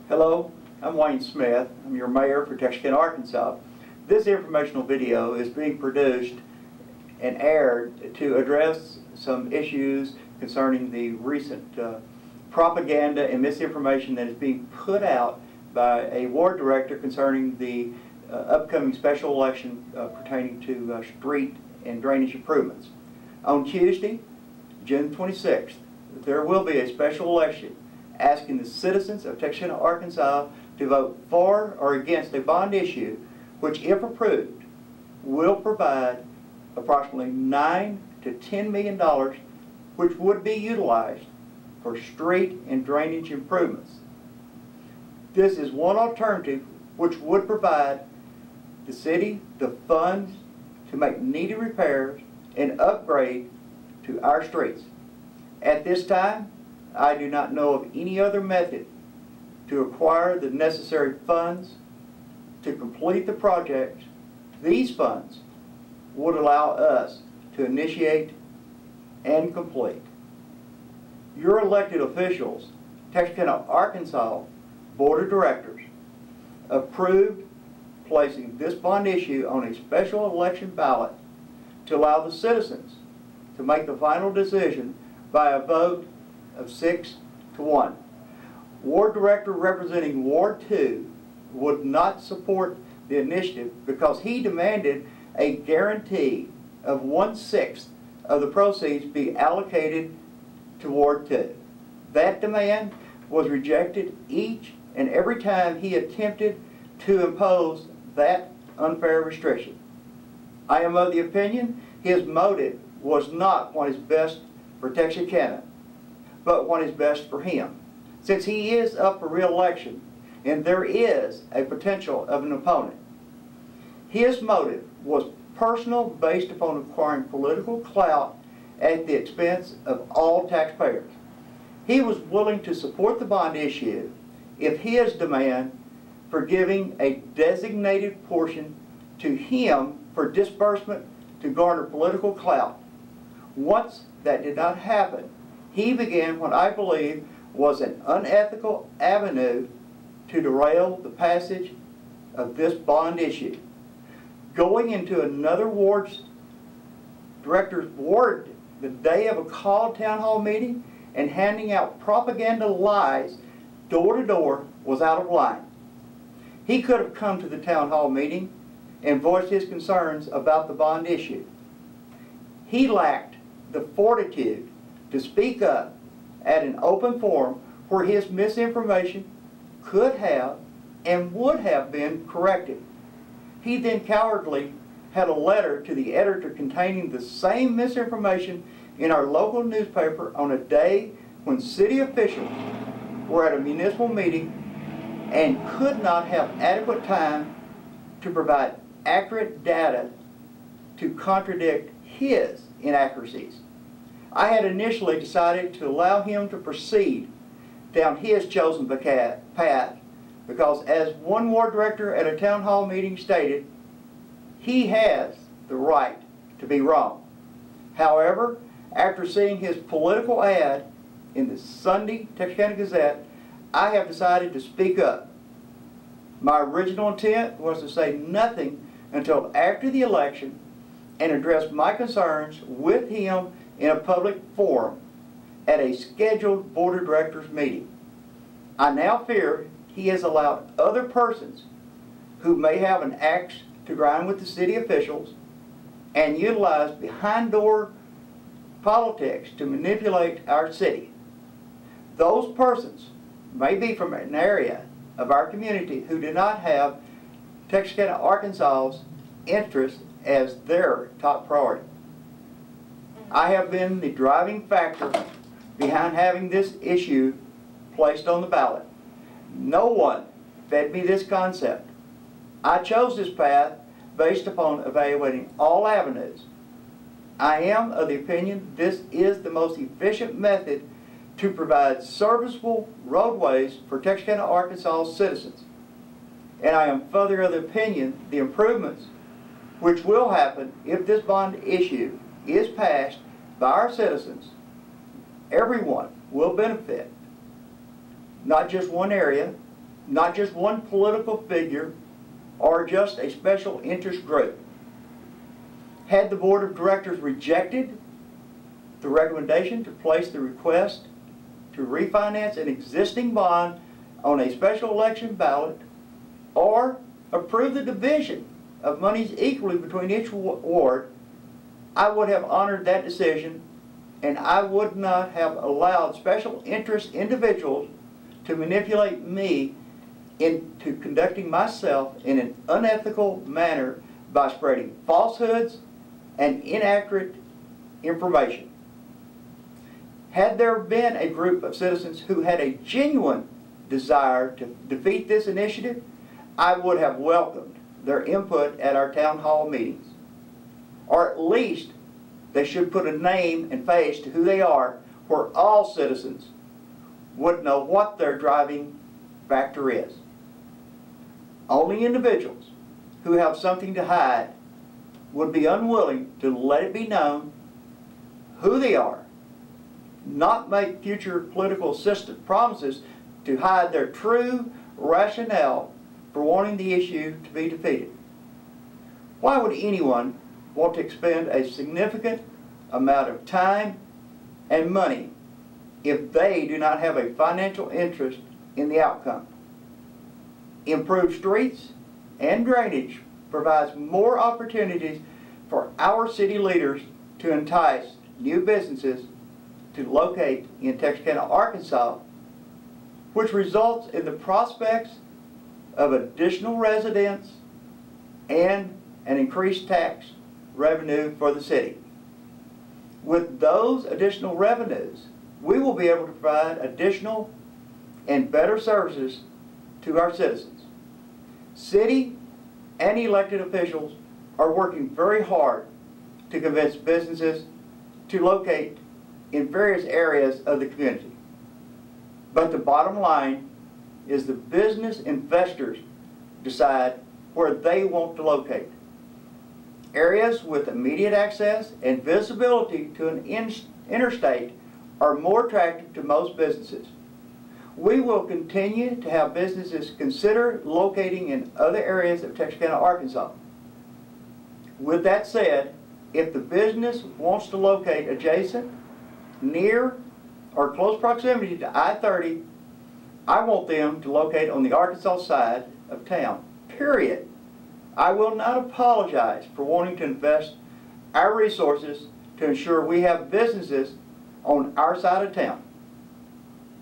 Hello, I'm Wayne Smith. I'm your mayor for Texarkana, Arkansas. This informational video is being produced and aired to address some issues concerning the recent propaganda and misinformation that is being put out by a ward director concerning the upcoming special election pertaining to street and drainage improvements. On Tuesday, June 26th, there will be a special election asking the citizens of Texarkana, Arkansas to vote for or against a bond issue which, if approved, will provide approximately $9 to $10 million which would be utilized for street and drainage improvements. This is one alternative which would provide the city the funds to make needed repairs and upgrade to our streets. At this time, I do not know of any other method to acquire the necessary funds to complete the project. These funds would allow us to initiate and complete. Your elected officials, Texarkana, Arkansas Board of Directors, approved placing this bond issue on a special election ballot to allow the citizens to make the final decision by a vote of 6-1. Ward Director representing Ward 2 would not support the initiative because he demanded a guarantee of 1/6 of the proceeds be allocated to Ward 2. That demand was rejected each and every time he attempted to impose that unfair restriction. I am of the opinion his motive was not what is best for Texarkana, but what is best for him. Since he is up for re-election and there is a potential of an opponent, his motive was personal, based upon acquiring political clout at the expense of all taxpayers. He was willing to support the bond issue if his demand for giving a designated portion to him for disbursement to garner political clout. Once that did not happen, he began what I believe was an unethical avenue to derail the passage of this bond issue. Going into another ward's director's ward the day of a called town hall meeting and handing out propaganda lies door to door was out of line. He could have come to the town hall meeting and voiced his concerns about the bond issue. He lacked the fortitude to speak up at an open forum where his misinformation could have and would have been corrected. He then cowardly had a letter to the editor containing the same misinformation in our local newspaper on a day when city officials were at a municipal meeting and could not have adequate time to provide accurate data to contradict his inaccuracies. I had initially decided to allow him to proceed down his chosen path because, as one ward director at a town hall meeting stated, he has the right to be wrong. However, after seeing his political ad in the Sunday Texarkana Gazette, I have decided to speak up. My original intent was to say nothing until after the election and address my concerns with him in a public forum at a scheduled Board of Directors meeting. I now fear he has allowed other persons who may have an axe to grind with the city officials and utilize behind-door politics to manipulate our city. Those persons may be from an area of our community who do not have Texarkana, Arkansas's interests as their top priority. I have been the driving factor behind having this issue placed on the ballot. No one fed me this concept. I chose this path based upon evaluating all avenues. I am of the opinion this is the most efficient method to provide serviceable roadways for Texarkana, Arkansas citizens. And I am further of the opinion the improvements which will happen if this bond issue is passed by our citizens, everyone will benefit. Not just one area, not just one political figure or just a special interest group. Had the Board of Directors rejected the recommendation to place the request to refinance an existing bond on a special election ballot, or approve the division of monies equally between each ward, I would have honored that decision, and I would not have allowed special interest individuals to manipulate me into conducting myself in an unethical manner by spreading falsehoods and inaccurate information. Had there been a group of citizens who had a genuine desire to defeat this initiative, I would have welcomed their input at our town hall meetings. Or at least they should put a name and face to who they are, where all citizens would know what their driving factor is. Only individuals who have something to hide would be unwilling to let it be known who they are, not make future political assistant promises to hide their true rationale for wanting the issue to be defeated. Why would anyone want to expend a significant amount of time and money if they do not have a financial interest in the outcome? Improved streets and drainage provides more opportunities for our city leaders to entice new businesses to locate in Texarkana, Arkansas, which results in the prospects of additional residents and an increased tax revenue for the city. With those additional revenues, we will be able to provide additional and better services to our citizens. City and elected officials are working very hard to convince businesses to locate in various areas of the community. But the bottom line is the business investors decide where they want to locate. Areas with immediate access and visibility to an interstate are more attractive to most businesses. We will continue to have businesses consider locating in other areas of Texarkana, Arkansas. With that said, if the business wants to locate adjacent, near, or close proximity to I-30, I want them to locate on the Arkansas side of town, period. I will not apologize for wanting to invest our resources to ensure we have businesses on our side of town.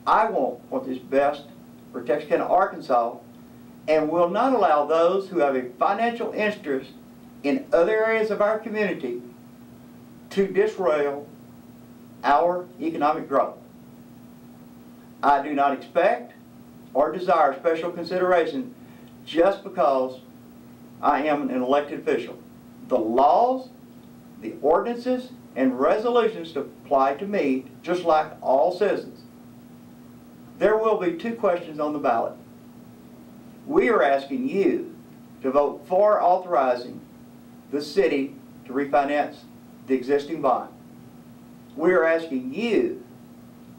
I want what is best for Texarkana, Arkansas, and will not allow those who have a financial interest in other areas of our community to disrail our economic growth. I do not expect or desire special consideration just because I am an elected official. The laws, the ordinances, and resolutions apply to me just like all citizens. There will be two questions on the ballot. We are asking you to vote for authorizing the city to refinance the existing bond. We are asking you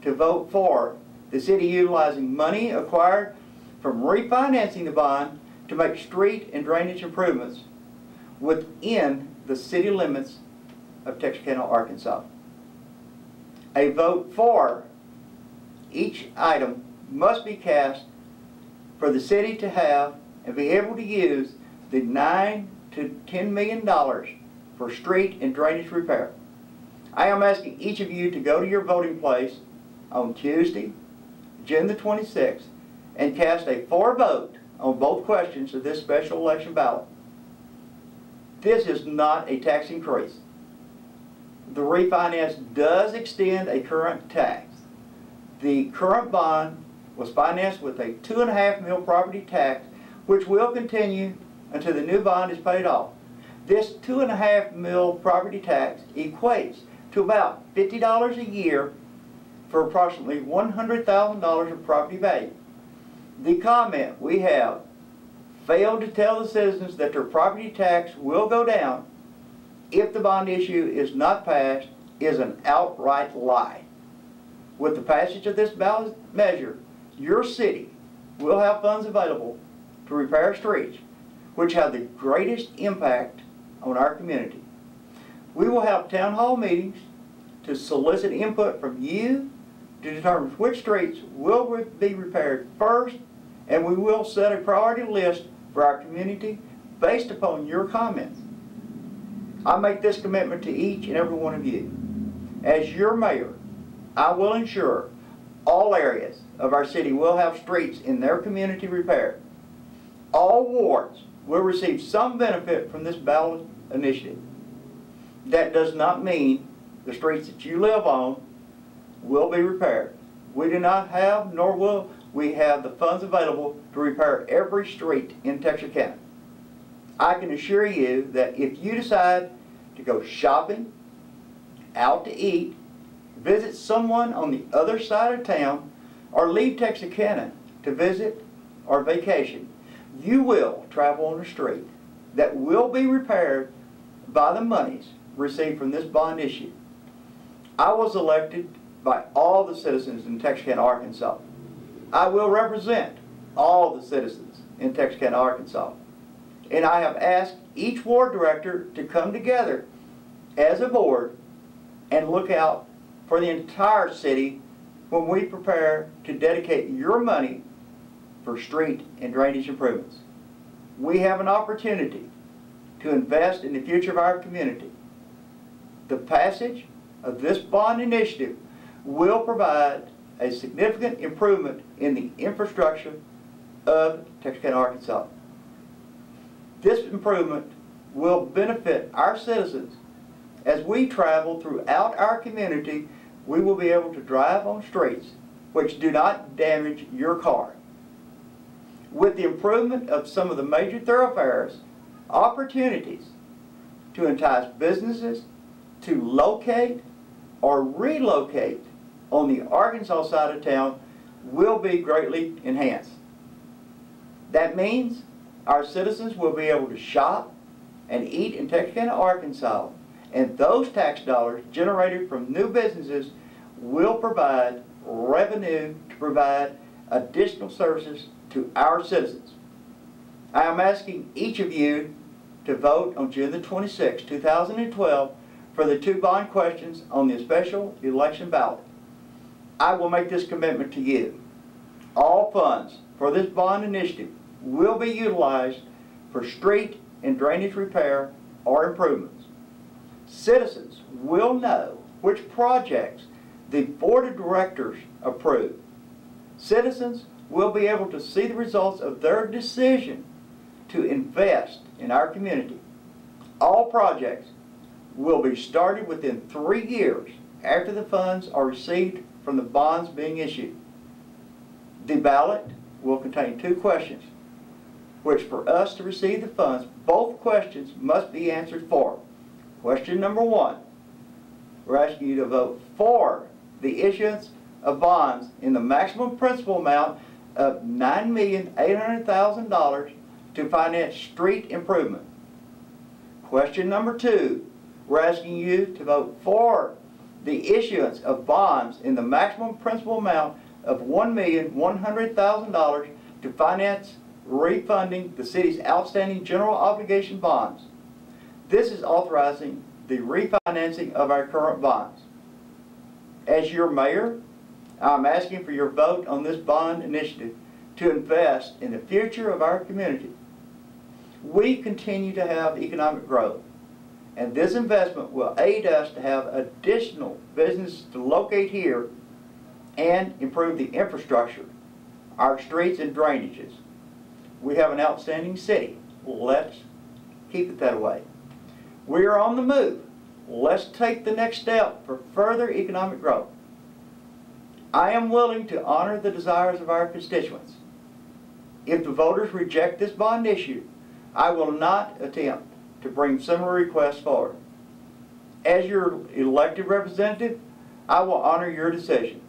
to vote for the city utilizing money acquired from refinancing the bond to make street and drainage improvements within the city limits of Texarkana, Arkansas. A vote for each item must be cast for the city to have and be able to use the $9 to $10 million for street and drainage repair. I am asking each of you to go to your voting place on Tuesday, June the 26th, and cast a for vote on both questions of this special election ballot. This is not a tax increase. The refinance does extend a current tax. The current bond was financed with a $2.5 million property tax, which will continue until the new bond is paid off. This $2.5 million property tax equates to about $50 a year for approximately $100,000 of property value. The comment we have failed to tell the citizens that their property tax will go down if the bond issue is not passed is an outright lie. With the passage of this ballot measure, your city will have funds available to repair streets which have the greatest impact on our community. We will have town hall meetings to solicit input from you to determine which streets will be repaired first, and we will set a priority list for our community based upon your comments. I make this commitment to each and every one of you. As your mayor, I will ensure all areas of our city will have streets in their community repaired. All wards will receive some benefit from this ballot initiative. That does not mean the streets that you live on will be repaired. We do not have, nor will we have, the funds available to repair every street in Texarkana. I can assure you that if you decide to go shopping, out to eat, visit someone on the other side of town, or leave Texarkana to visit or vacation, you will travel on a street that will be repaired by the monies received from this bond issue. I was elected by all the citizens in Texarkana, Arkansas. I will represent all the citizens in Texarkana, Arkansas. And I have asked each ward director to come together as a board and look out for the entire city when we prepare to dedicate your money for street and drainage improvements. We have an opportunity to invest in the future of our community. The passage of this bond initiative will provide a significant improvement in the infrastructure of Texarkana, Arkansas. This improvement will benefit our citizens. As we travel throughout our community, we will be able to drive on streets which do not damage your car. With the improvement of some of the major thoroughfares, opportunities to entice businesses to locate or relocate on the Arkansas side of town will be greatly enhanced. That means our citizens will be able to shop and eat in Texarkana, Arkansas, and those tax dollars generated from new businesses will provide revenue to provide additional services to our citizens. I am asking each of you to vote on June the 26th, 2012 for the two bond questions on the special election ballot. I will make this commitment to you. All funds for this bond initiative will be utilized for street and drainage repair or improvements. Citizens will know which projects the board of directors approve. Citizens will be able to see the results of their decision to invest in our community. All projects will be started within 3 years after the funds are received from the bonds being issued. The ballot will contain 2 questions, which for us to receive the funds, both questions must be answered for. Question number 1, we're asking you to vote for the issuance of bonds in the maximum principal amount of $9,800,000 to finance street improvement. Question number 2, we're asking you to vote for the issuance of bonds in the maximum principal amount of $1,100,000 to finance refunding the city's outstanding general obligation bonds. This is authorizing the refinancing of our current bonds. As your mayor, I'm asking for your vote on this bond initiative to invest in the future of our community. We continue to have economic growth, and this investment will aid us to have additional business to locate here and improve the infrastructure, our streets and drainages. We have an outstanding city. Let's keep it that way. We are on the move. Let's take the next step for further economic growth. I am willing to honor the desires of our constituents. If the voters reject this bond issue, I will not attempt to bring similar requests forward. As your elected representative, I will honor your decision.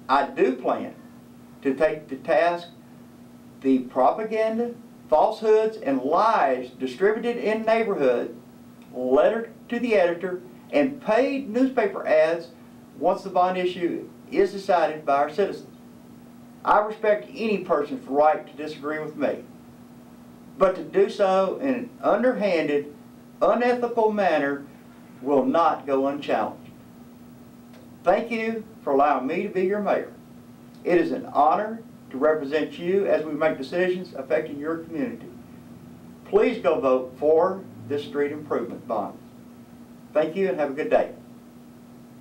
I do plan to take to task the propaganda, falsehoods, and lies distributed in neighborhoods, letter to the editor, and paid newspaper ads once the bond issue is decided by our citizens. I respect any person's right to disagree with me, but to do so in an underhanded, unethical manner will not go unchallenged. Thank you for allowing me to be your mayor. It is an honor to represent you as we make decisions affecting your community. Please go vote for this street improvement bond. Thank you and have a good day.